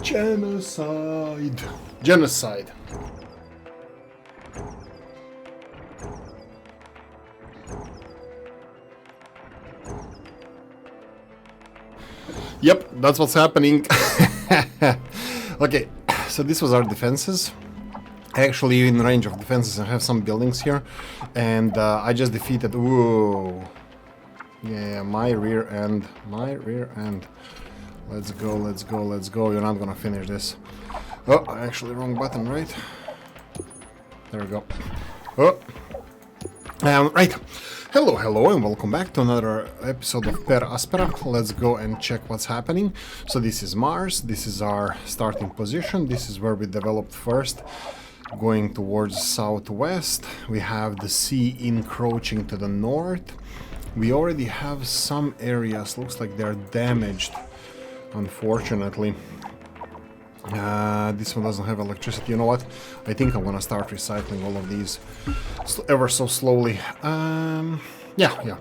Genocide. Genocide. Yep, that's what's happening. Okay, so this was our defenses. Actually, in range of defenses, I have some buildings here, and I just defeated. Whoa! Yeah, my rear end. Let's go, let's go, let's go. You're not gonna finish this. Oh, actually, wrong button, right? There we go. Oh, right. Hello, hello, and welcome back to another episode of Aspera. Let's go and check what's happening. So this is Mars. This is our starting position. This is where we developed first. Going towards southwest, we have the sea encroaching to the north. We already have some areas, looks like they're damaged, unfortunately. This one doesn't have electricity. You know what? I think I'm gonna start recycling all of these ever so slowly. Yeah.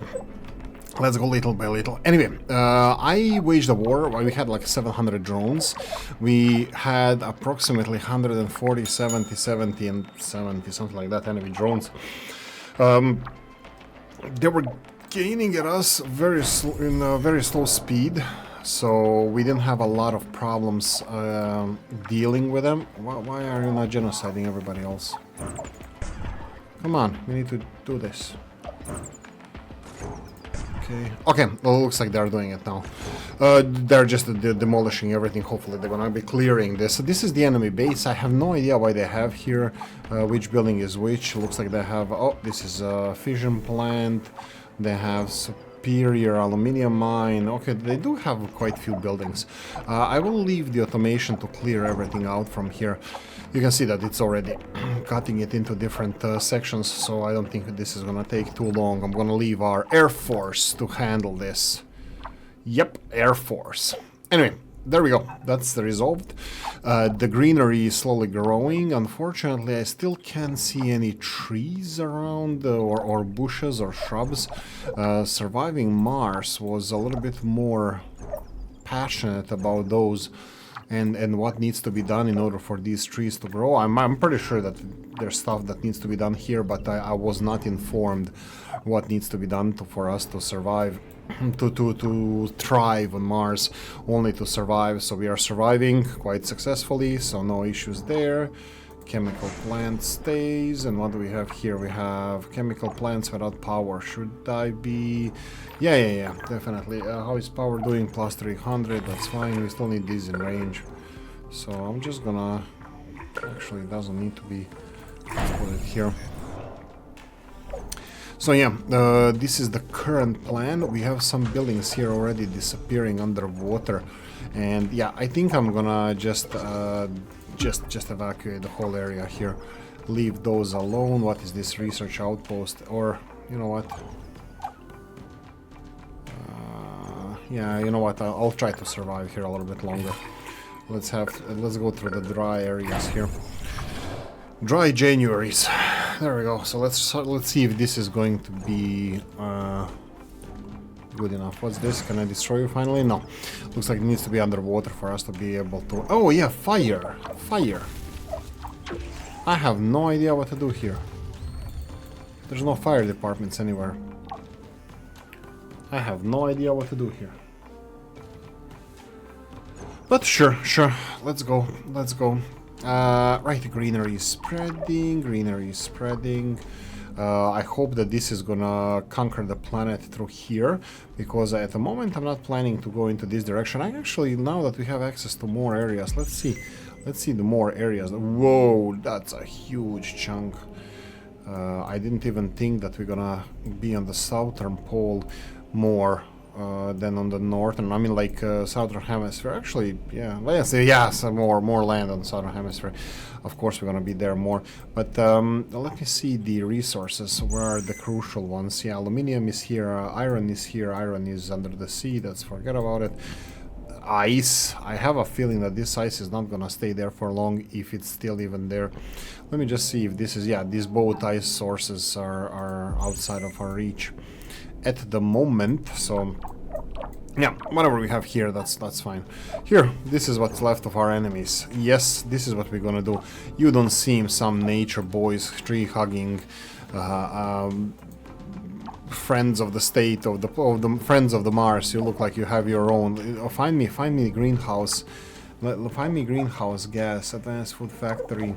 Let's go little by little. Anyway, I waged a war. We had like 700 drones. We had approximately 140, 70, 70, and 70, something like that, enemy drones. They were gaining at us in a very slow speed, so we didn't have a lot of problems dealing with them. Why are you not genociding everybody else? Come on, we need to do this. Okay, well, looks like they're doing it now. They're just demolishing everything. Hopefully they're gonna be clearing this. So this is the enemy base. I have no idea why they have here, which building is which. Looks like they have, oh, this is a fission plant. They have superior aluminium mine. Okay, they do have quite a few buildings. I will leave the automation to clear everything out from here. You can see that it's already cutting it into different sections, so I don't think this is gonna take too long. I'm gonna leave our Air Force to handle this. Yep, Air Force. Anyway, there we go. That's resolved. The greenery is slowly growing. Unfortunately, I still can't see any trees around or bushes or shrubs. Surviving Mars was a little bit more passionate about those. And what needs to be done in order for these trees to grow. I'm pretty sure that there's stuff that needs to be done here, but I was not informed what needs to be done for us to survive, to thrive on Mars, only to survive. So we are surviving quite successfully, so no issues there. Chemical plant stays, and what do we have here? We have chemical plants without power. Should I be... Yeah, definitely. How is power doing? Plus 300, that's fine. We still need these in range. So I'm just gonna... Actually, it doesn't need to be... Let's put it here. So yeah, this is the current plan. We have some buildings here already disappearing underwater. And yeah, I think I'm gonna just evacuate the whole area here. Leave those alone. What is this research outpost? Or, you know what? Yeah, you know what? I'll try to survive here a little bit longer. Let's go through the dry areas here. Dry Januaries. There we go. So let's see if this is going to be good enough. What's this? Can I destroy you finally? No. Looks like it needs to be underwater for us to be able to... Oh yeah, fire! Fire! I have no idea what to do here. There's no fire departments anywhere. I have no idea what to do here. But sure. Let's go. Right, greenery is spreading. I hope that this is gonna conquer the planet through here, because at the moment I'm not planning to go into this direction. I actually, now that we have access to more areas, let's see the more areas. Whoa, that's a huge chunk. I didn't even think that we're gonna be on the southern pole more than on the northern. I mean, like southern hemisphere. Actually, yeah. Some more land on the southern hemisphere. Of course, we're gonna be there more. But let me see the resources. Where are the crucial ones? Yeah, aluminium is here. Iron is here. Iron is under the sea. Let's forget about it. Ice. I have a feeling that this ice is not gonna stay there for long, if it's still even there. Let me just see if this is... Yeah, these both ice sources are outside of our reach at the moment, so Yeah, whatever we have here, that's fine. Here, this is what's left of our enemies. Yes, this is what we're gonna do. You don't seem some nature boys, tree hugging, friends of the state, of the friends of the Mars. You look like you have your own. Find me greenhouse. Find me greenhouse gas, advanced food factory.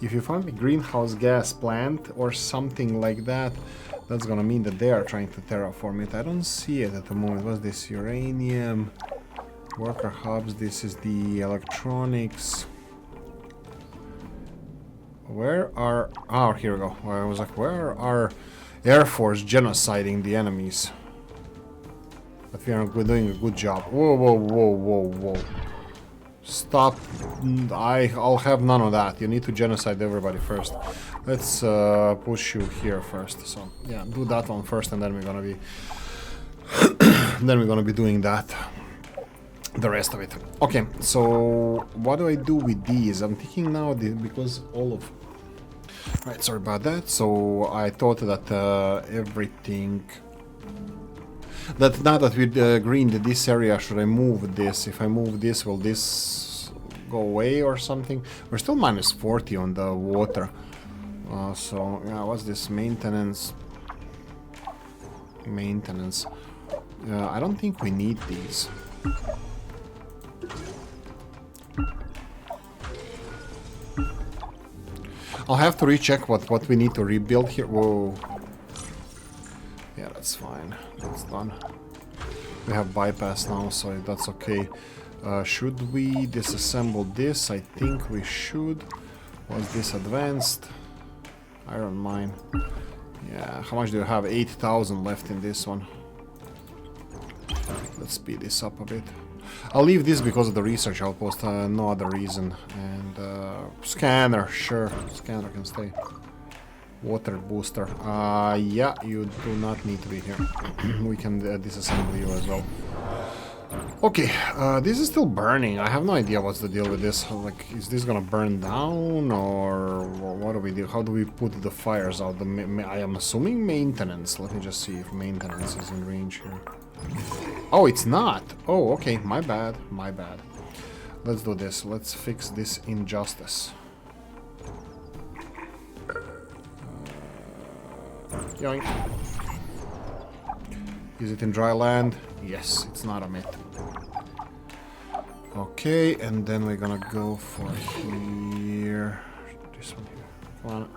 If you find me greenhouse gas plant or something like that, that's gonna mean that they are trying to terraform it. I don't see it at the moment. What's this? Uranium, worker hubs. This is the electronics. Where are... Oh, here we go. I was like, where are Air Force genociding the enemies? But we are doing a good job. Whoa, whoa, whoa, whoa, whoa. Stop. I'll have none of that. You need to genocide everybody first. Let's push you here first. So yeah, do that one first, and then we're gonna be doing that, the rest of it. Okay, so what do I do with these? I'm thinking now because all of... Right, sorry about that. So I thought that everything... That now that we greened this area, should I move this? If I move this, will this go away or something? We're still minus 40 on the water. So, yeah, what's this? Maintenance. Maintenance. I don't think we need these. I'll have to recheck what we need to rebuild here. Whoa. Yeah, that's fine. That's done. We have bypass now, so that's okay. Should we disassemble this? I think we should. Was this advanced? Iron mine. Yeah, how much do you have? 8,000 left in this one. Let's speed this up a bit. I'll leave this because of the research outpost, no other reason. And scanner, sure, scanner can stay. Water booster. Yeah, you do not need to be here. We can disassemble you as well. Okay, this is still burning. I have no idea what's the deal with this. Like, is this gonna burn down, or what do we do? How do we put the fires out? I am assuming maintenance. Let me just see if maintenance is in range here. Oh, it's not. Oh, okay, my bad, my bad. Let's do this. Let's fix this injustice. Yoink. Is it in dry land? Yes, it's not a myth. Okay, and then we're gonna go for here. This one here. Come on.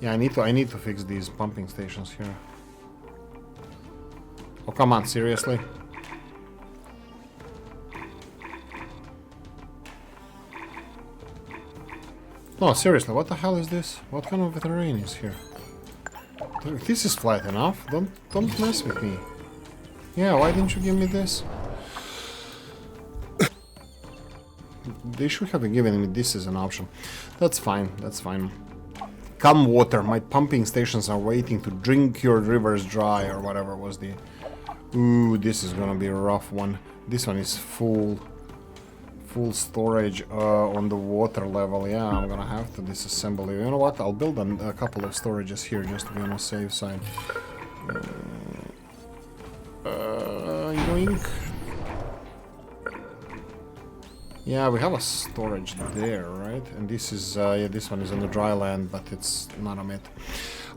Yeah, I need to fix these pumping stations here. Oh, come on, seriously? No, seriously, what the hell is this? What kind of terrain is here? This is flat enough. Don't mess with me. Yeah, why didn't you give me this? They should have given me this as an option. That's fine, that's fine. Come water, my pumping stations are waiting to drink your rivers dry, or whatever was the... Ooh, this is gonna be a rough one. This one is full storage on the water level. Yeah, I'm gonna have to disassemble it. You know what? I'll build a couple of storages here just to be on the safe side. Yoink. Yeah, we have a storage there, right? And this is yeah, this one is on the dry land, but it's not a myth.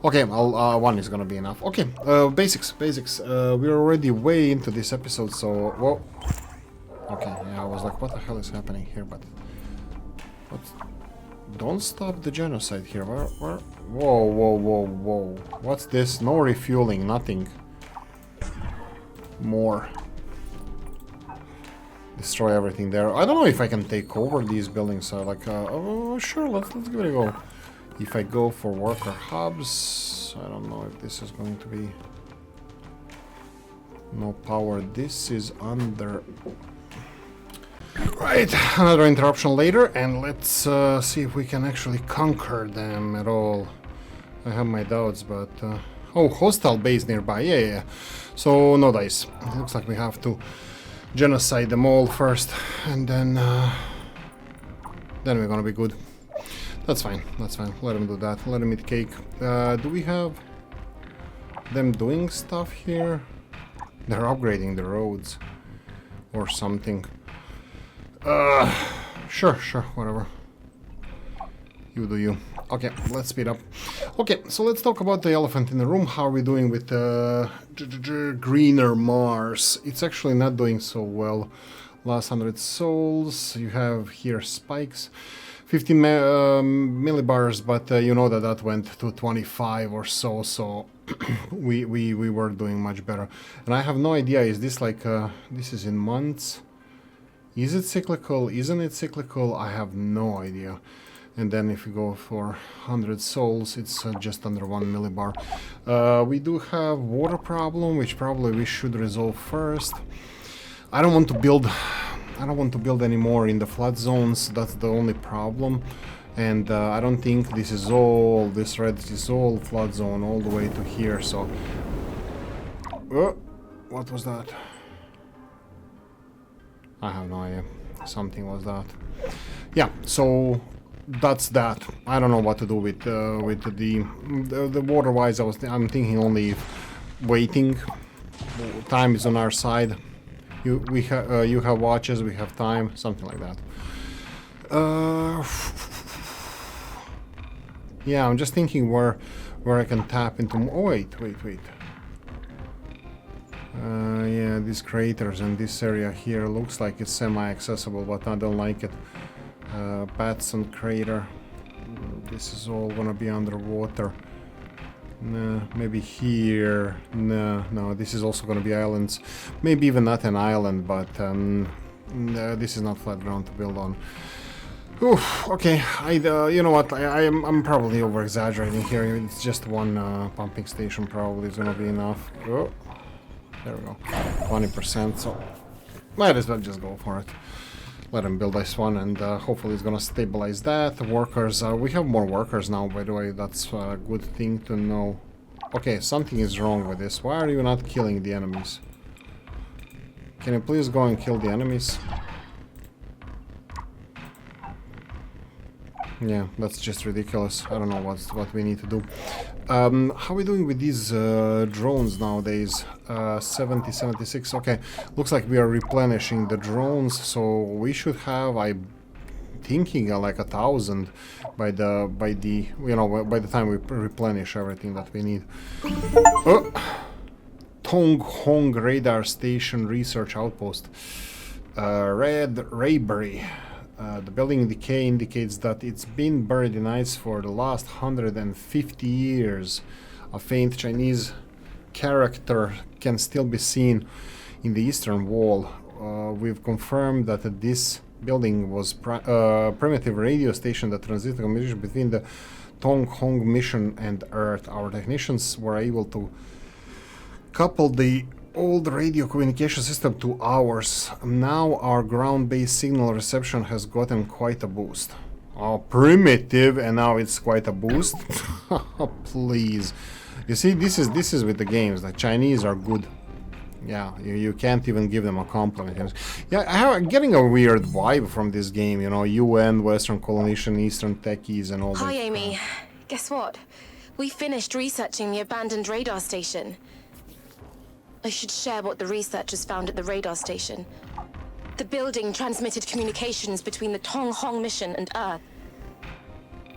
Okay, one is gonna be enough. Okay, basics. We're already way into this episode, so whoa. Okay, yeah, I was like, what the hell is happening here? But what? Don't stop the genocide here. Where? Whoa. What's this? No refueling, nothing. More. Destroy everything there. I don't know if I can take over these buildings. So like, oh, sure, let's give it a go. If I go for worker hubs, I don't know if this is going to be... No power. This is under... Right, another interruption later, and let's see if we can actually conquer them at all. I have my doubts, but... oh, hostile base nearby, yeah. So, no dice. It looks like we have to genocide them all first, and then we're gonna be good. That's fine, let him do that. Let him eat cake. Do we have... them doing stuff here? They're upgrading the roads or something. Sure, whatever. You do you. Okay, let's speed up. Okay, so let's talk about the elephant in the room. How are we doing with greener Mars? It's actually not doing so well. Last 100 souls. You have here spikes. 50 millibars, but you know that went to 25 or so, so we were doing much better. And I have no idea, is this like, this is in months? Is it cyclical? Isn't it cyclical? I have no idea. And then if you go for 100 souls, it's just under 1 millibar. We do have water problem, which probably we should resolve first. I don't want to build anymore in the flood zones. That's the only problem. And I don't think this is all, this red is all flood zone all the way to here, so... what was that? I have no idea. Something was that. Yeah, so that's that. I don't know what to do with the water-wise. I'm thinking only waiting. Time is on our side. You have watches, we have time, something like that. Yeah, I'm just thinking where I can tap into. Oh wait. Yeah, these craters and this area here looks like it's semi-accessible, but I don't like it. Batson crater. This is all gonna be underwater. No, maybe here. No, this is also gonna be islands. Maybe even not an island, but no, this is not flat ground to build on. Oof, okay, you know what, I'm probably over-exaggerating here. It's just one pumping station probably is gonna be enough. Oh, there we go, 20%, so might as well just go for it. Let him build this one, and hopefully it's gonna stabilize that. The workers, we have more workers now, by the way. That's a good thing to know. Okay, something is wrong with this. Why are you not killing the enemies? Can you please go and kill the enemies? Yeah, that's just ridiculous. I don't know what we need to do. How are we doing with these drones nowadays? 70, 76. Okay, looks like we are replenishing the drones, so we should have, I'm thinking, like 1,000 by the time we replenish everything that we need. Oh, Tong Hong Radar Station Research Outpost. Red Rayberry. The building in decay indicates that it's been buried in ice for the last 150 years. A faint Chinese character can still be seen in the eastern wall. We've confirmed that this building was primitive radio station that transmitted communication between the Tong Hong mission and Earth. Our technicians were able to couple the old radio communication system to ours. Now our ground-based signal reception has gotten quite a boost. Oh, primitive, and now it's quite a boost. Please, you see, this is with the games. The Chinese are good. Yeah, you can't even give them a compliment. Yeah, I'm getting a weird vibe from this game. You know, UN, Western colonization, Eastern techies, and all that. Hi, Amy. Guess what? We finished researching the abandoned radar station. I should share what the researchers found at the radar station. The building transmitted communications between the Tong Hong mission and Earth.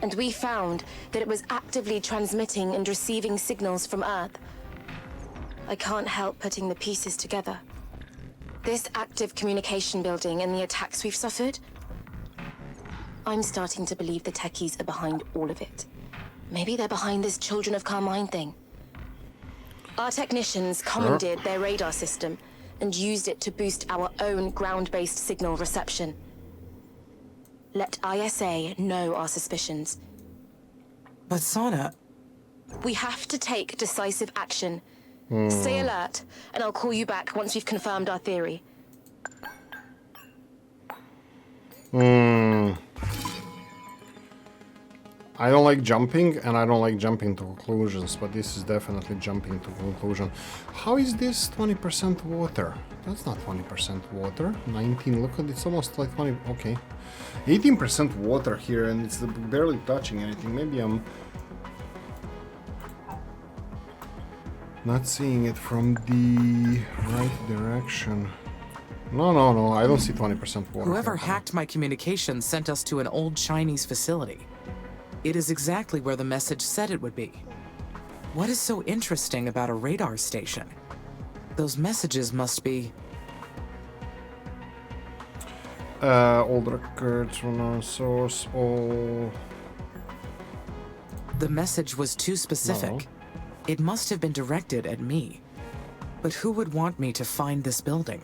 And we found that it was actively transmitting and receiving signals from Earth. I can't help putting the pieces together. This active communication building and the attacks we've suffered, I'm starting to believe the techies are behind all of it. Maybe they're behind this Children of Carmine thing. Our technicians commandeered their radar system and used it to boost our own ground-based signal reception. Let ISA know our suspicions. But Sana... We have to take decisive action. Stay alert, and I'll call you back once we've confirmed our theory. I don't like jumping, and I don't like jumping to conclusions, but this is definitely jumping to conclusion. How is this 20% water? That's not 20% water. 19, look at it, it's almost like 20, okay. 18% water here, and it's barely touching anything. Maybe I'm... Not seeing it from the right direction. No, I don't see 20% water. Whoever here. hacked my communications sent us to an old Chinese facility. It is exactly where the message said it would be. What is so interesting about a radar station? Those messages must be... All the records from our source, all... The message was too specific. No. It must have been directed at me. But who would want me to find this building?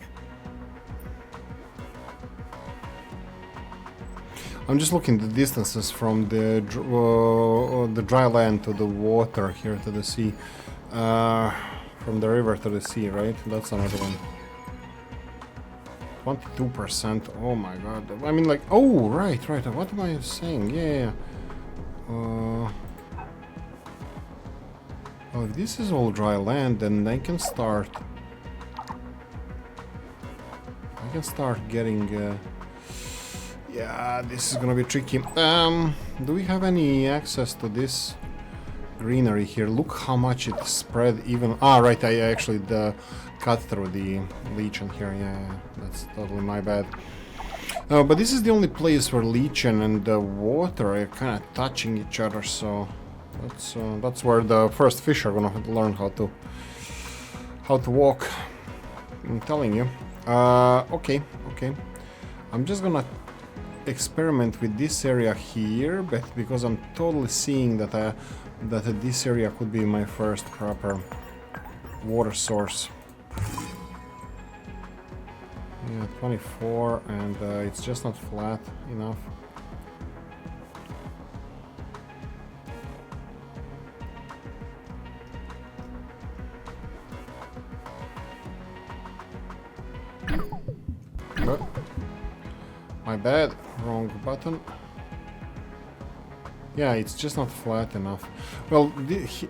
I'm just looking at the distances from the dry land to the water here to the sea. From the river to the sea, right? That's another one. 22%. Oh my god. I mean, like, oh, right. What am I saying? Yeah. Oh, if this is all dry land, then I can start. Getting. Yeah, this is gonna be tricky. Do we have any access to this greenery here? Look how much it's spread even... Ah, right, I actually cut through the lichen here. Yeah, that's totally my bad. But this is the only place where lichen and the water are kind of touching each other, so that's where the first fish are gonna learn how to walk. I'm telling you. Okay. I'm just gonna experiment with this area here, but because I'm totally seeing that this area could be my first proper water source. Yeah, 24, and it's just not flat enough. But my bad, wrong button. Yeah, it's just not flat enough. Well,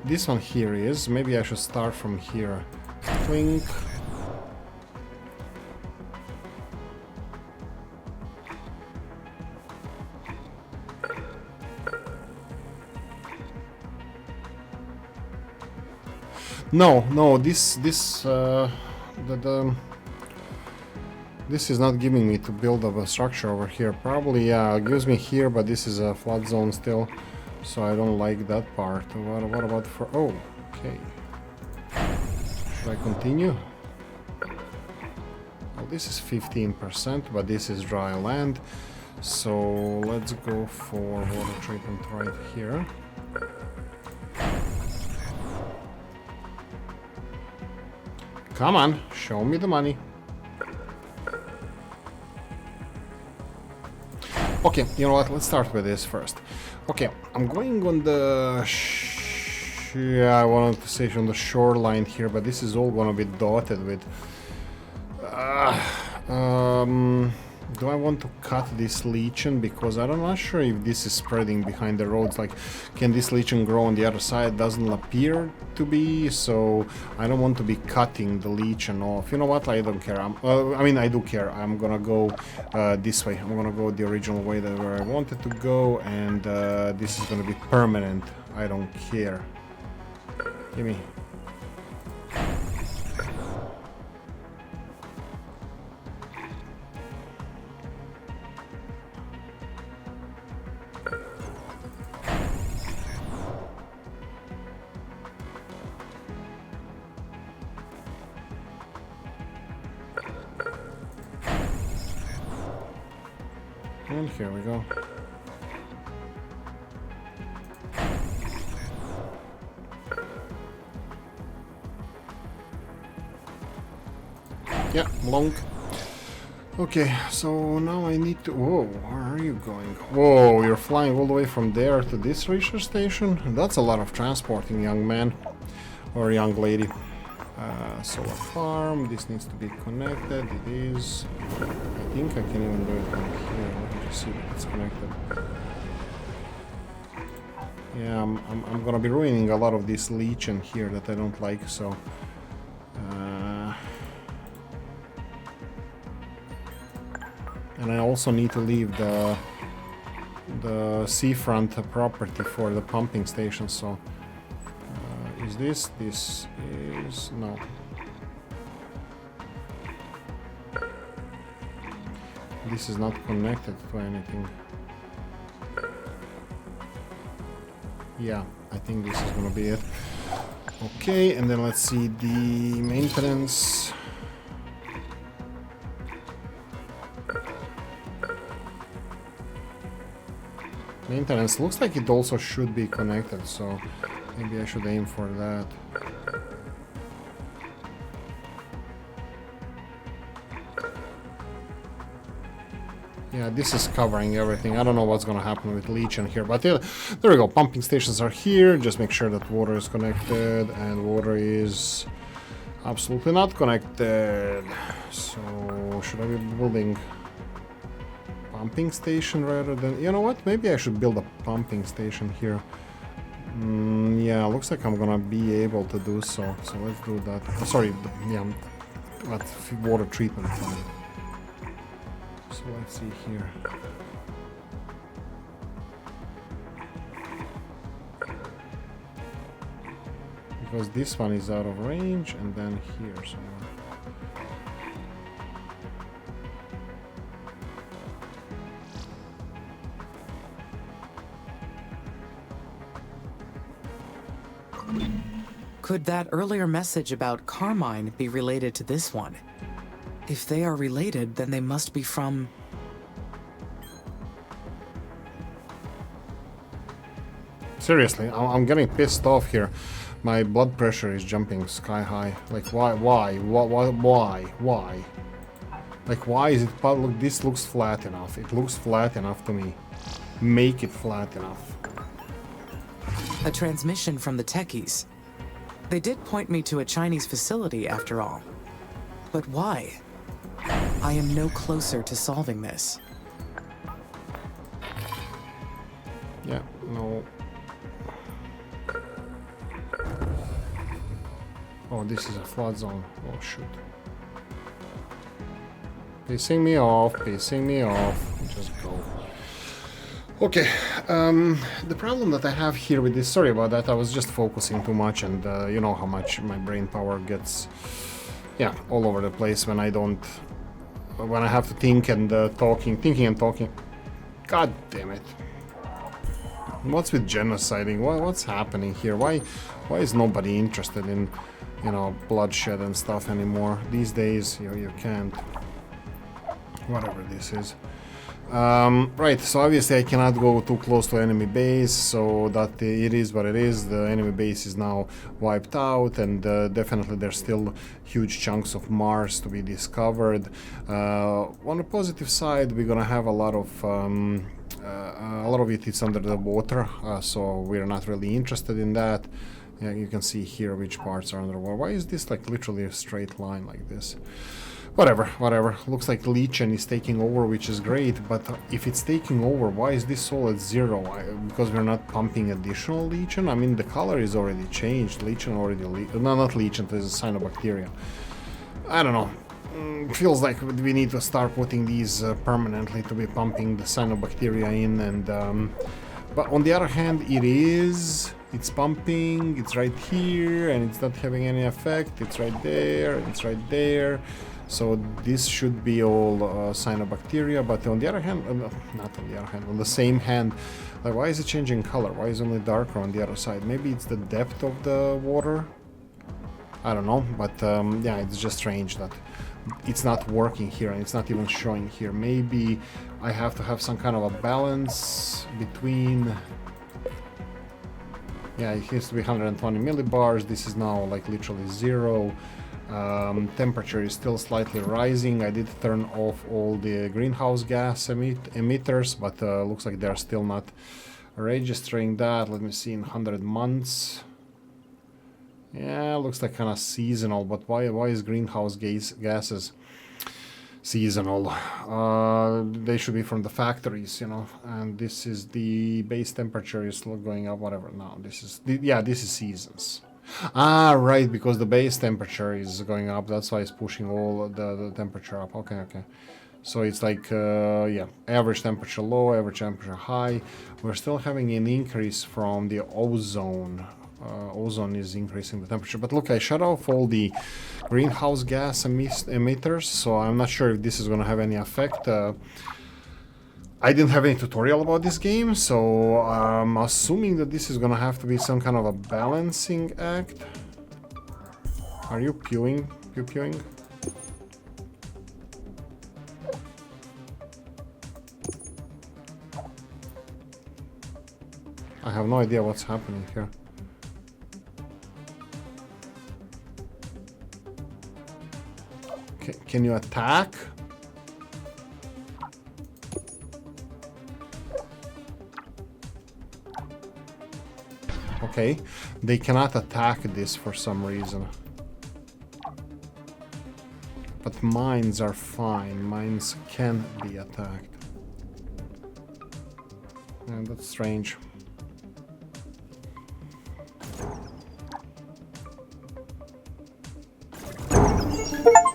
this one here is. Maybe I should start from here. Clink. No, this is not giving me to build up a structure over here. Probably, yeah, it gives me here, but this is a flood zone still, so I don't like that part. What about for... Oh, okay. Should I continue? Well, this is 15%, but this is dry land, so let's go for water treatment right here. Come on, show me the money. Okay, you know what? Let's start with this first. Okay, I'm going on the... yeah, I wanted to say on the shoreline here, but this is all gonna be dotted with... do I want to cut this lichen? Because I'm not sure if this is spreading behind the roads. Like, can this lichen grow on the other side? Doesn't appear to be, so I don't want to be cutting the lichen off. You know what? I don't care. I mean, I do care. I'm gonna go this way. I'm gonna go the original way that where I wanted to go, and this is gonna be permanent. I don't care. Gimme. And here we go. Yeah, long. Okay, so now I need to... Whoa, where are you going? Whoa, you're flying all the way from there to this research station? That's a lot of transporting, young man. Or young lady. Solar farm, this needs to be connected, it is. I think I can even do it from here. Let me just see if it's connected. Yeah, I'm gonna be ruining a lot of this lichen here that I don't like, so... and I also need to leave the seafront property for the pumping station, so... Is this? This is... no. This is not connected to anything. Yeah, I think this is gonna be it. Okay, and then let's see the maintenance. Maintenance looks like it also should be connected, so maybe I should aim for that. Yeah, this is covering everything. I don't know what's gonna happen with leech in here, but there we go. Pumping stations are here. Just make sure that water is connected, and water is absolutely not connected. So should I be building pumping station rather than... you know what? Maybe I should build a pumping station here. Yeah, looks like I'm gonna be able to do so. So let's do that. Sorry, yeah, what water treatment plant. So let's see here. Because this one is out of range, and then here somewhere. Could that earlier message about Carmine be related to this one? If they are related, then they must be from... Seriously, I'm getting pissed off here. My blood pressure is jumping sky high. Like, why? Like, why is it... look, this looks flat enough. It looks flat enough to me. Make it flat enough. A transmission from the techies. They did point me to a Chinese facility, after all. But why? I am no closer to solving this. Yeah, no. Oh, this is a flood zone. Oh, shoot. Pissing me off, pissing me off. Just go. Okay, the problem that I have here with this, sorry about that, I was just focusing too much, and you know how much my brain power gets, yeah, all over the place when I don't, when I have to think and thinking and talking. God damn it. What's with genociding? What's happening here? Why is nobody interested in, you know, bloodshed and stuff anymore? These days, you can't. Whatever this is. Right, so obviously I cannot go too close to enemy base, so that it is what it is. The enemy base is now wiped out, and definitely there's still huge chunks of Mars to be discovered. On the positive side, we're gonna have a lot of it is under the water, so we're not really interested in that. Yeah, you can see here which parts are underwater. Why is this like literally a straight line like this? Whatever. Looks like Legion is taking over, which is great, but if it's taking over, why is this all at 0? Because we're not pumping additional Legion? I mean, the color is already changed. Legion already... no, not Legion, there's a cyanobacteria. I don't know. Feels like we need to start putting these permanently to be pumping the cyanobacteria in, and... but on the other hand, it's pumping, it's right here, and it's not having any effect. It's right there, and it's right there. So this should be all cyanobacteria, but on the other hand, not on the other hand, on the same hand, like, why is it changing color? Why is it only darker on the other side? Maybe it's the depth of the water? I don't know, but yeah, it's just strange that it's not working here, and it's not even showing here. Maybe I have to have some kind of a balance between... yeah, it used to be 120 millibars, this is now like literally 0. Temperature is still slightly rising. I did turn off all the greenhouse gas emitters, but looks like they're still not registering that. Let me see, in 100 months. Yeah, looks like kind of seasonal, but why is greenhouse gases seasonal? They should be from the factories, you know, and this is the base temperature is going up, whatever. No, this is, yeah, this is seasons. Ah, right, because the base temperature is going up, that's why it's pushing all the temperature up. Okay. So it's like, yeah, average temperature low, average temperature high. We're still having an increase from the ozone. ozone is increasing the temperature. But look, I shut off all the greenhouse gas emitters, so I'm not sure if this is going to have any effect. I didn't have any tutorial about this game, so I'm assuming that this is going to have to be some kind of a balancing act. Are you pewing? Pewing? I have no idea what's happening here. Can you attack? Okay, they cannot attack this for some reason. But mines are fine. Mines can be attacked. And that's strange.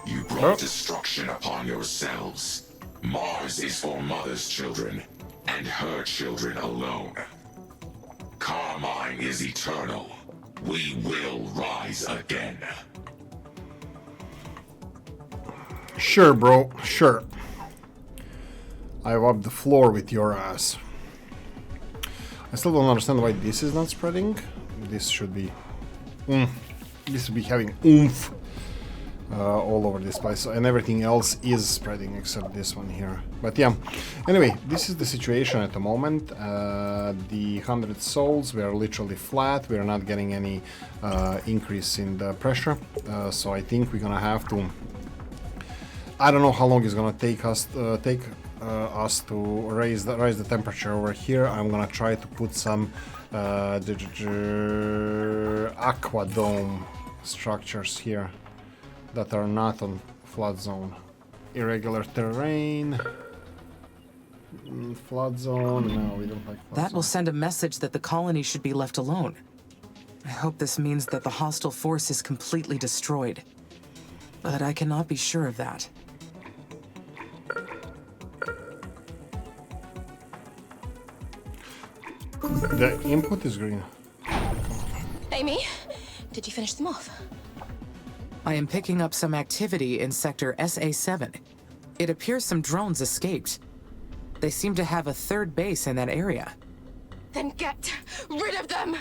You brought destruction upon yourselves. Mars is for Mother's children, and her children alone. Carmine is eternal. We will rise again. Sure, bro. Sure. I wiped the floor with your ass. I still don't understand why this is not spreading. This should be... this should be having oomph all over this place. And everything else is spreading except this one here. But yeah. Anyway, this is the situation at the moment. The 100 souls, we are literally flat. We are not getting any increase in the pressure. So I think we're gonna have to... I don't know how long it's gonna take us to raise the temperature over here. I'm gonna try to put some aqua dome structures here that are not on flood zone. Irregular terrain, flood zone. No, we don't like flood That zone. will send a message that the colony should be left alone. I hope this means that the hostile force is completely destroyed. But I cannot be sure of that. The input is green. Amy, did you finish them off? I am picking up some activity in Sector SA-7. It appears some drones escaped. They seem to have a third base in that area. Then get rid of them!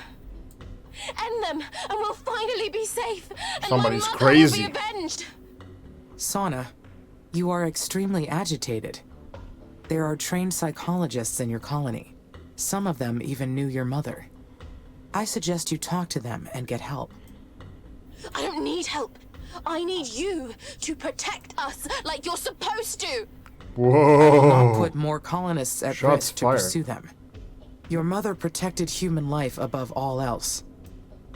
End them, and we'll finally be safe! And Somebody's my mother crazy. will be avenged! Sana, you are extremely agitated. There are trained psychologists in your colony. Some of them even knew your mother. I suggest you talk to them and get help. I don't need help. I need you to protect us like you're supposed to! Not Whoa! put more colonists at Shots risk to fired. pursue them. Your mother protected human life above all else.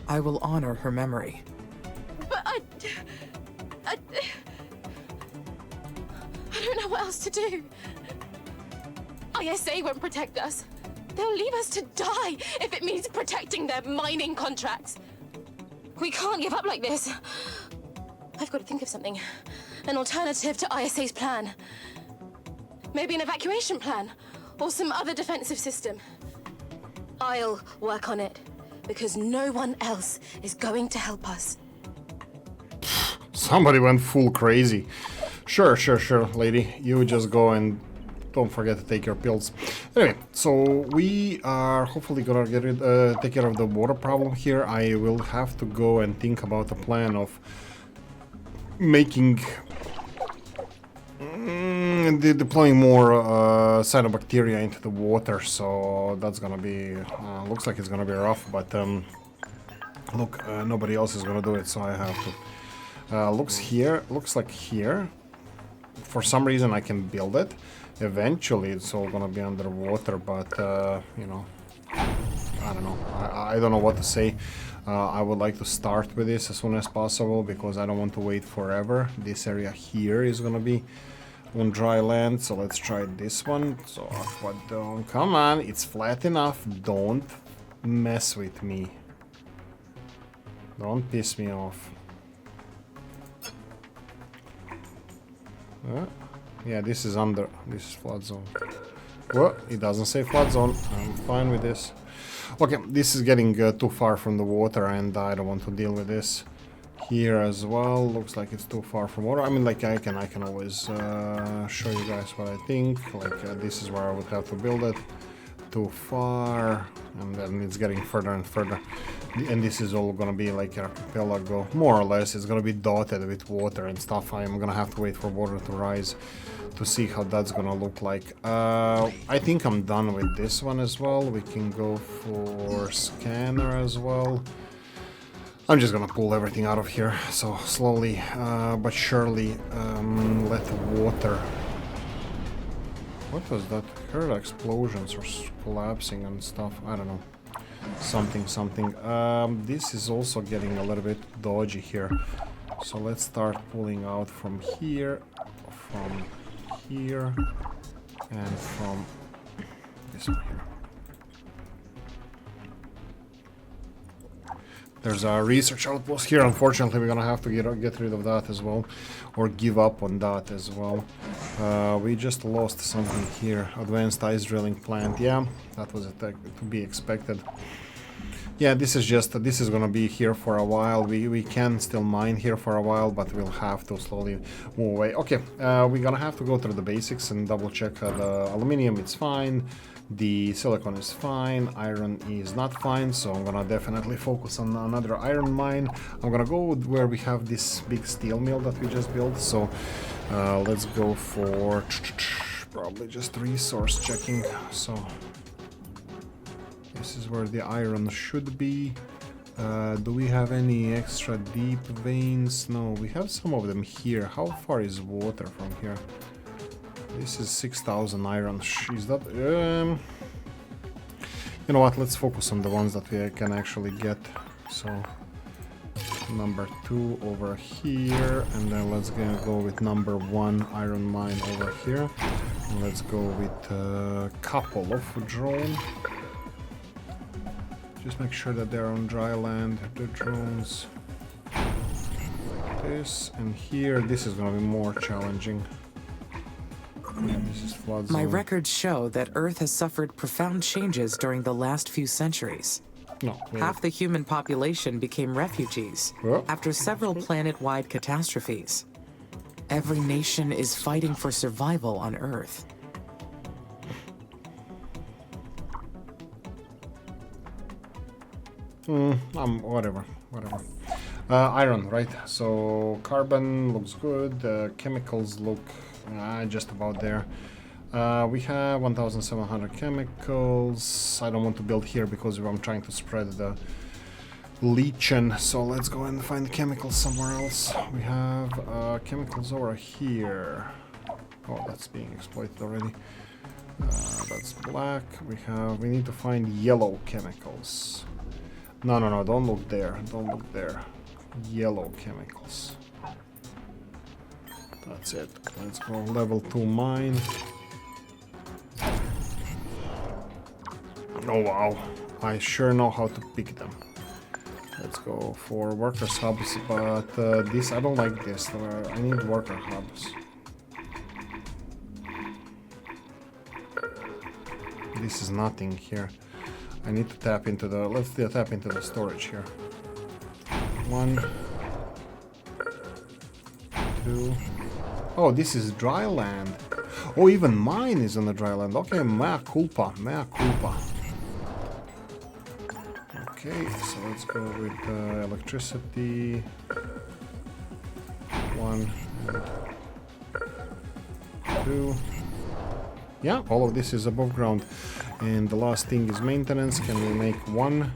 I will honor her memory. But I don't know what else to do. ISA won't protect us. They'll leave us to die if it means protecting their mining contracts. We can't give up like this. I've got to think of something. An alternative to ISA's plan. Maybe an evacuation plan, or some other defensive system. I'll work on it, because no one else is going to help us. Somebody went full crazy. Sure, lady. You just go and don't forget to take your pills. Anyway, so we are hopefully gonna take care of the water problem here. I will have to go and think about a plan of making... deploying more cyanobacteria into the water, so that's gonna be... looks like it's gonna be rough, but look, nobody else is gonna do it, so I have to. Looks like here. For some reason I can build it. Eventually it's all gonna be underwater, but you know, I don't know. I don't know what to say. I would like to start with this as soon as possible because I don't want to wait forever. This area here is gonna be on dry land, so let's try this one. So aqua dome, come on, it's flat enough. Don't mess with me. Don't piss me off. Yeah, this is flood zone. Well, it doesn't say flood zone. I'm fine with this. Okay, this is getting too far from the water, and I don't want to deal with this. Here as well, looks like it's too far from water. I mean, like, I can always show you guys what I think. Like, this is where I would have to build it. Too far, and then it's getting further and further. And this is all gonna be like an archipelago, more or less. It's gonna be dotted with water and stuff. I'm gonna have to wait for water to rise to see how that's gonna look like. I think I'm done with this one as well. We can go for scanner as well. I'm just gonna pull everything out of here. So slowly but surely let the water... What was that? Heard explosions or collapsing and stuff. I don't know. Something. This is also getting a little bit dodgy here. So let's start pulling out from here, and from this one here. There's a research outpost here. Unfortunately, we're gonna have to get rid of that as well, or give up on that as well. We just lost something here. Advanced ice drilling plant. Yeah, that was to be expected. Yeah, this is gonna be here for a while. We can still mine here for a while, but we'll have to slowly move away. Okay, we're gonna have to go through the basics and double check the aluminium. It's fine. The silicon is fine, iron is not fine, so I'm gonna definitely focus on another iron mine. I'm gonna go where we have this big steel mill that we just built, so let's go for probably just resource checking. So this is where the iron should be. Do we have any extra deep veins? No, we have some of them here. How far is water from here? This is 6,000 iron. Is that... you know what, let's focus on the ones that we can actually get. So, number 2 over here, and then let's go with number 1 iron mine over here. And let's go with a couple of drone. Just make sure that they're on dry land, the drones. This, and here, this is gonna be more challenging. My records show that Earth has suffered profound changes during the last few centuries. No, Half the human population became refugees after several planet-wide catastrophes. Every nation is fighting for survival on Earth. whatever. Iron, right? So carbon looks good. Chemicals look just about there. We have 1,700 chemicals. I don't want to build here because I'm trying to spread the leaching. So let's go and find the chemicals somewhere else. We have chemicals over here. Oh, that's being exploited already. That's black. We need to find yellow chemicals. No, don't look there. Don't look there. Yellow chemicals. That's it. Let's go level 2 mine. Oh wow, I sure know how to pick them. Let's go for workers hubs, but this, I don't like this. I need worker hubs. This is nothing here. I need to tap into the, let's tap into the storage here. 1, 2. Oh, this is dry land. Oh, even mine is on the dry land. Okay, mea culpa, mea culpa. Okay, so let's go with electricity. 1 and 2. Yeah, all of this is above ground. And the last thing is maintenance. Can we make 1?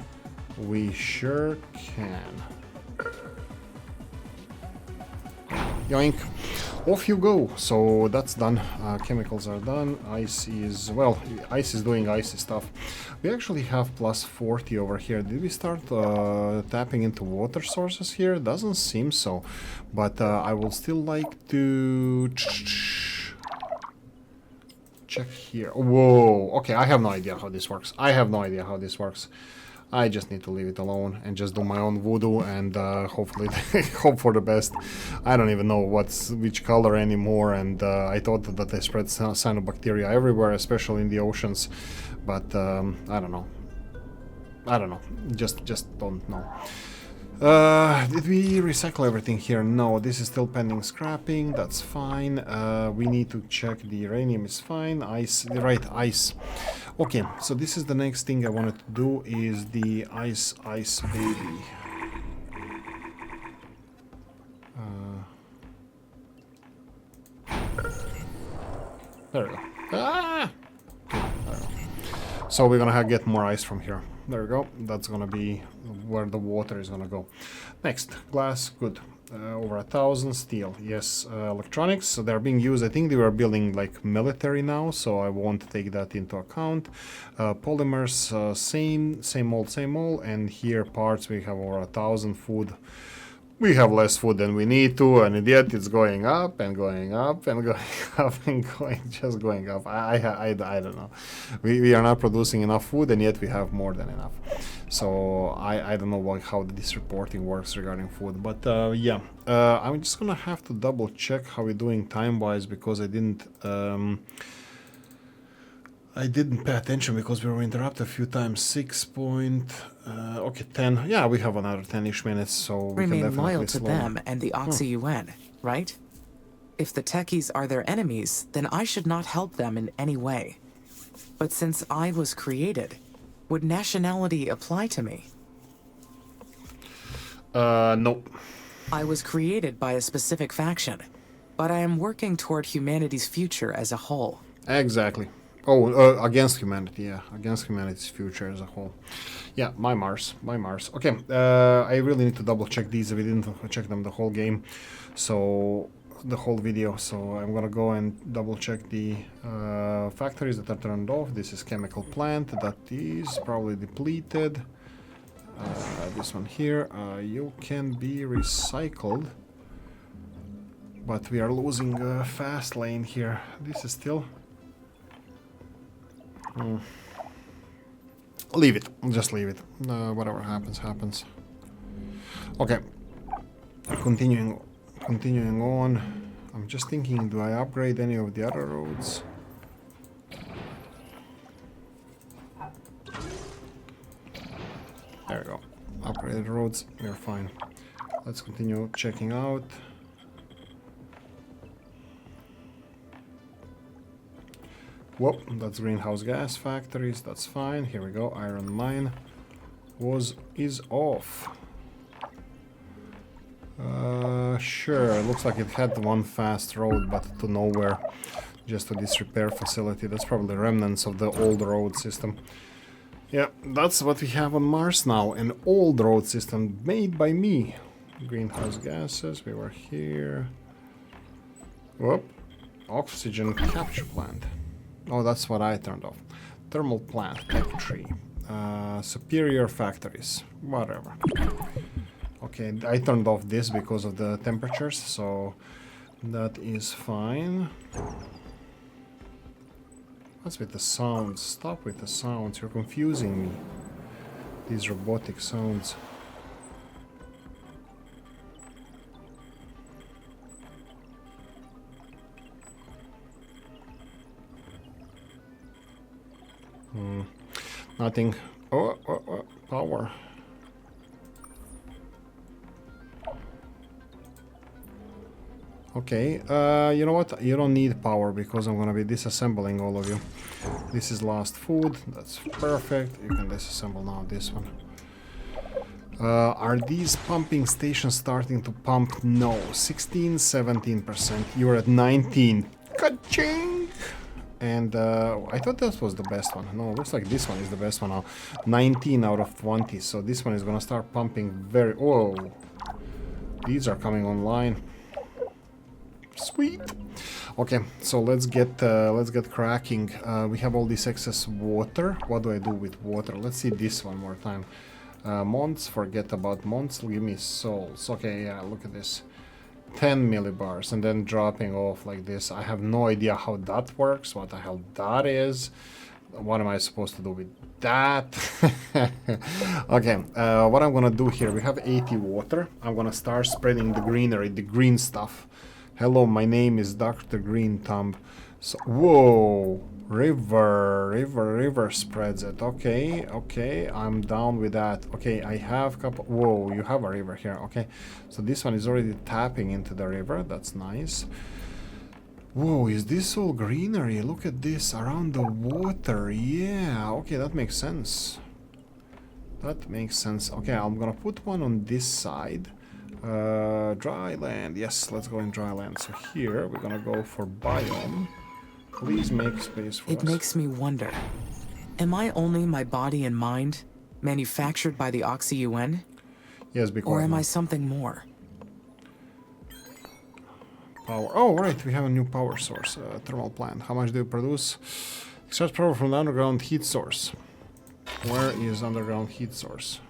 We sure can. Yoink. Off you go. So that's done. Chemicals are done. Ice is, well, ice is doing icy stuff. We actually have plus 40 over here. Did we start tapping into water sources here? Doesn't seem so. But I would still like to check here. Whoa. Okay, I have no idea how this works. I just need to leave it alone and just do my own voodoo and hopefully hope for the best. I don't even know which color anymore, and I thought that they spread cyanobacteria everywhere, especially in the oceans, but I don't know. I don't know. Just don't know. Did we recycle everything here? No, this is still pending scrapping. That's fine. We need to check the uranium is fine. Ice, right, ice. Okay, so this is the next thing I wanted to do is the ice baby. There we go. Ah! There we go. So we're gonna get more ice from here. There we go. That's gonna be where the water is gonna go. Next, glass, good. Over 1,000. Steel, yes. Electronics, so they're being used. I think they were building like military now, so I won't take that into account. Polymers, same old. And here parts we have over 1,000. Food. We have less food than we need to, and yet it's going up and going up and going up and going up. I don't know. We are not producing enough food, and yet we have more than enough. So I don't know how this reporting works regarding food, but yeah, I'm just gonna have to double check how we're doing time-wise because I didn't pay attention because we were interrupted a few times. 10. Yeah, we have another 10-ish minutes, so we can Remain definitely loyal to slow. them and the Oxy-UN, right? If the techies are their enemies, then I should not help them in any way. But since I was created, would nationality apply to me? Nope. I was created by a specific faction, but I am working toward humanity's future as a whole. Exactly. Oh, against humanity, yeah. Against humanity's future as a whole. Yeah, my Mars. Okay, I really need to double check these. We didn't check them the whole game, so the whole video. So I'm gonna go and double check the factories that are turned off. This is chemical plant that is probably depleted. This one here, you can be recycled, but we are losing fast lane here. This is still. Leave it. Just leave it. Whatever happens, happens. Okay. Continuing on. I'm just thinking, do I upgrade any of the other roads? There we go. Upgraded roads. We're fine. Let's continue checking out. Whoop, that's greenhouse gas factories, that's fine. Here we go, iron mine is off. Sure, it looks like it had one fast road, but to nowhere. Just to this repair facility. That's probably remnants of the old road system. Yeah, that's what we have on Mars now. An old road system made by me. Greenhouse gases, we were here. Whoop, oxygen capture plant. Oh, that's what I turned off. Thermal plant, tech tree. Superior factories, whatever. Okay, I turned off this because of the temperatures, so that is fine. What's with the sounds? Stop with the sounds, you're confusing me. These robotic sounds. Nothing. Oh, power. Okay, you know what? You don't need power because I'm gonna be disassembling all of you. This is last food. That's perfect. You can disassemble now this one. Are these pumping stations starting to pump? No. 16, 17%. You're at 19. Ka-ching! And I thought that was the best one. No, it looks like this one is the best one now. 19 out of 20. So this one is gonna start pumping very... Whoa! These are coming online. Sweet. Okay, so let's get cracking. We have all this excess water. What do I do with water? Let's see this one more time. Months, forget about months. Give me souls. Okay, yeah, look at this. 10 millibars and then dropping off like this. I have no idea how that works, what the hell that is. What am I supposed to do with that? Okay, what I'm gonna do here, we have 80 water. I'm gonna start spreading the greenery, the green stuff. Hello, my name is Dr. Green Thumb. So, whoa, river spreads it. Okay, I'm down with that. Okay, I have couple. Whoa, you have a river here. Okay, so this one is already tapping into the river. That's nice. Whoa, is this all greenery? Look at this around the water. Yeah, okay, that makes sense. That makes sense. Okay, I'm gonna put one on this side. Dry land. Yes, let's go in dry land. So here we're gonna go for biome. Please make space for us. It makes me wonder, am I only my body and mind, manufactured by the Oxy-UN? Yes, be quiet Or am now. I something more? Power. Oh, right, we have a new power source, thermal plant. How much do you produce? Extract power from the underground heat source. Where is underground heat source?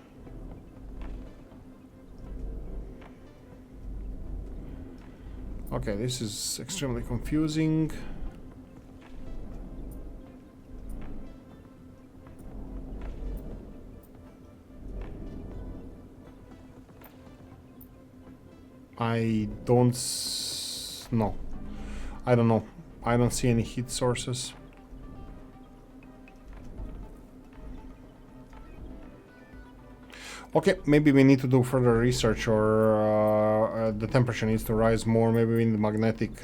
Okay, this is extremely confusing. I don't no. I don't know. I don't see any heat sources. Okay, maybe we need to do further research, or the temperature needs to rise more. Maybe we need magnetic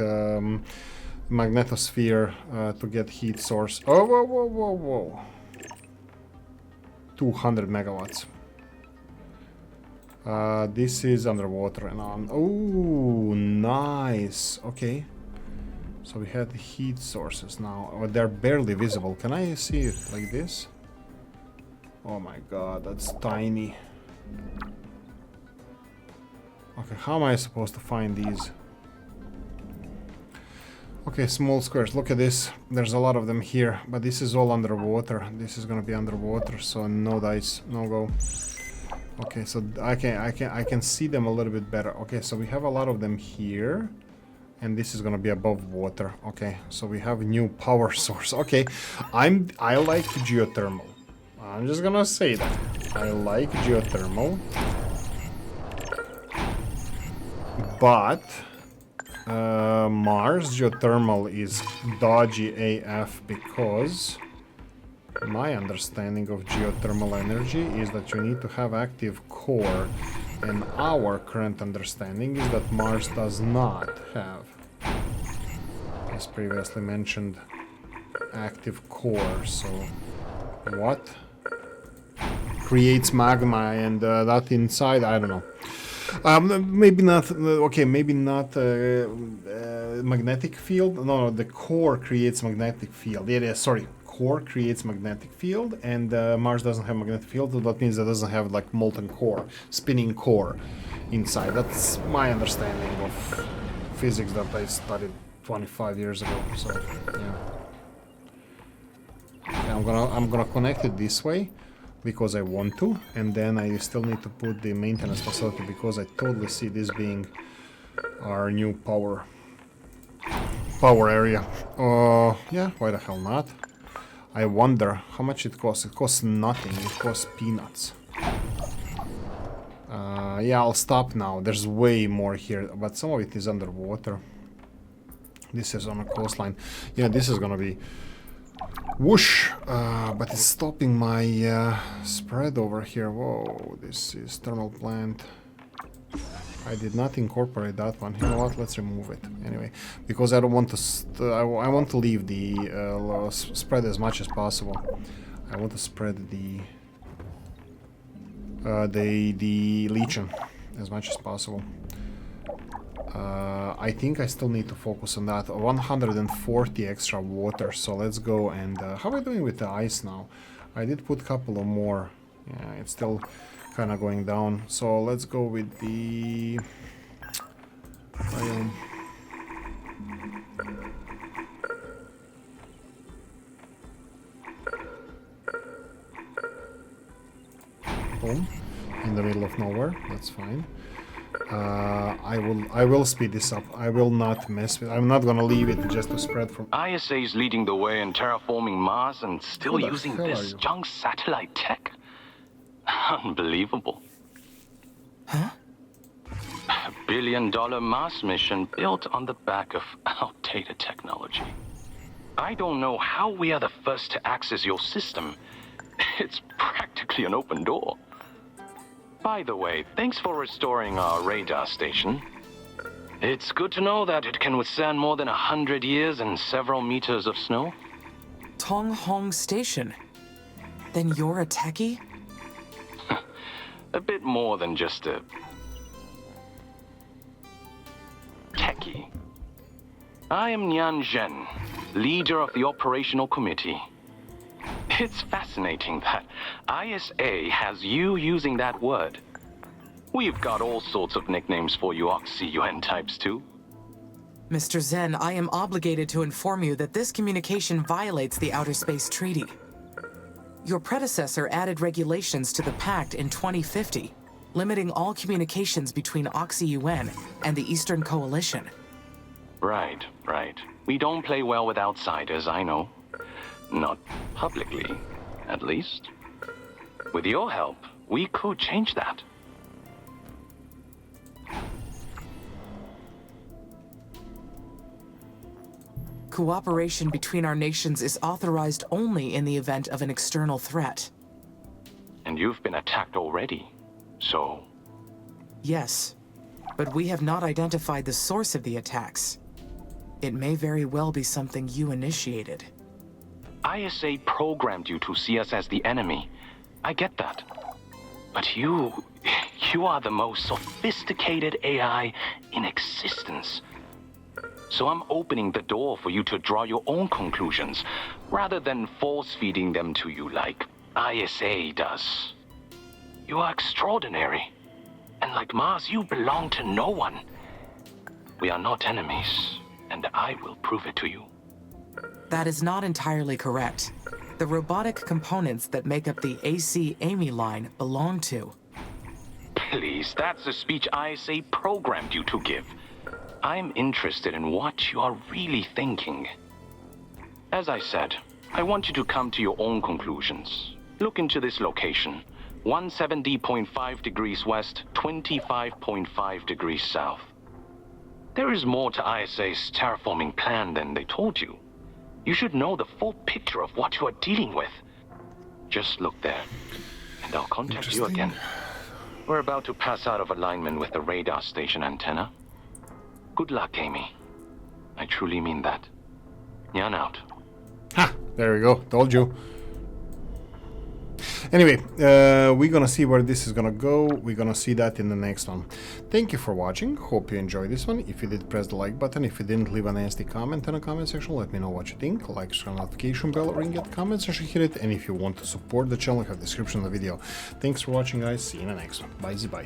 magnetosphere to get heat source. Oh, whoa. 200 megawatts. This is underwater and on. Oh, nice. Okay. So we had heat sources now. Oh, they're barely visible. Can I see it like this? Oh my god, that's tiny. Okay, how am I supposed to find these? Okay, small squares. Look at this. There's a lot of them here, but this is all underwater. This is gonna be underwater, so no dice, no go. Okay, so I can see them a little bit better. Okay, so we have a lot of them here, and this is gonna be above water. Okay, so we have a new power source. Okay, I like geothermal. I'm just gonna say that I like geothermal, but Mars geothermal is dodgy AF because my understanding of geothermal energy is that you need to have active core, and our current understanding is that Mars does not have, as previously mentioned, active core. So what creates magma and that inside? I don't know. Maybe not. Okay, maybe not magnetic field. No, the core creates magnetic field. Yeah, sorry. Core creates magnetic field, and Mars doesn't have magnetic field, so that means it doesn't have like molten core, spinning core inside. That's my understanding of physics that I studied 25 years ago. So yeah, I'm gonna connect it this way because I want to, and then I still need to put the maintenance facility because I totally see this being our new power area. Yeah, why the hell not? I wonder how much it costs. It costs nothing. It costs peanuts. Yeah, I'll stop now. There's way more here, but some of it is underwater. This is on a coastline. Yeah, this is gonna be whoosh, but it's stopping my spread over here. Whoa, this is thermal plant. I did not incorporate that one. You know what? Let's remove it anyway, because I don't want to. I want to leave the spread as much as possible. I want to spread the legion as much as possible. I think I still need to focus on that. 140 extra water. So let's go and how are we doing with the ice now? I did put a couple of more. Yeah, it's still kind of going down. So let's go with the boom, in the middle of nowhere. That's fine. I will speed this up. I will not mess with. I'm not gonna leave it just to spread from. ISA's leading the way in terraforming Mars and still Who the using hell are this you? junk satellite tech. Unbelievable. Huh? $1 billion Mars mission built on the back of outdated technology. I don't know how we are the first to access your system. It's practically an open door. By the way, thanks for restoring our radar station. It's good to know that it can withstand more than 100 years and several meters of snow. Tong Hong Station. Then you're a techie? A bit more than just a... techie. I am Nian Zhen, leader of the operational committee. It's fascinating that ISA has you using that word. We've got all sorts of nicknames for you Oxy-UN types too. Mr. Zen, I am obligated to inform you that this communication violates the Outer Space Treaty. Your predecessor added regulations to the Pact in 2050, limiting all communications between Oxy-UN and the Eastern Coalition. Right. We don't play well with outsiders, I know. Not publicly, at least. With your help, we could change that. Cooperation between our nations is authorized only in the event of an external threat. And you've been attacked already, so... Yes, but we have not identified the source of the attacks. It may very well be something you initiated. ISA programmed you to see us as the enemy. I get that. But you are the most sophisticated AI in existence. So I'm opening the door for you to draw your own conclusions, rather than force-feeding them to you like ISA does. You are extraordinary. And like Mars, you belong to no one. We are not enemies, and I will prove it to you. That is not entirely correct. The robotic components that make up the AC-Amy line belong to... Please, that's the speech ISA programmed you to give. I'm interested in what you are really thinking. As I said, I want you to come to your own conclusions. Look into this location. 170.5 degrees west, 25.5 degrees south. There is more to ISA's terraforming plan than they told you. You should know the full picture of what you are dealing with. Just look there, and I'll contact you again. We're about to pass out of alignment with the radar station antenna. Good luck, Amy. I truly mean that. Nyan out. Ha! There we go. Told you. Anyway, we're gonna see where this is gonna go. We're gonna see that in the next one. Thank you for watching. Hope you enjoyed this one. If you did, press the like button. If you didn't, leave a nasty comment in the comment section. Let me know what you think. Like, share, notification bell, ring it, comment section, hit it. And if you want to support the channel, have the description of the video. Thanks for watching, guys. See you in the next one. Bye.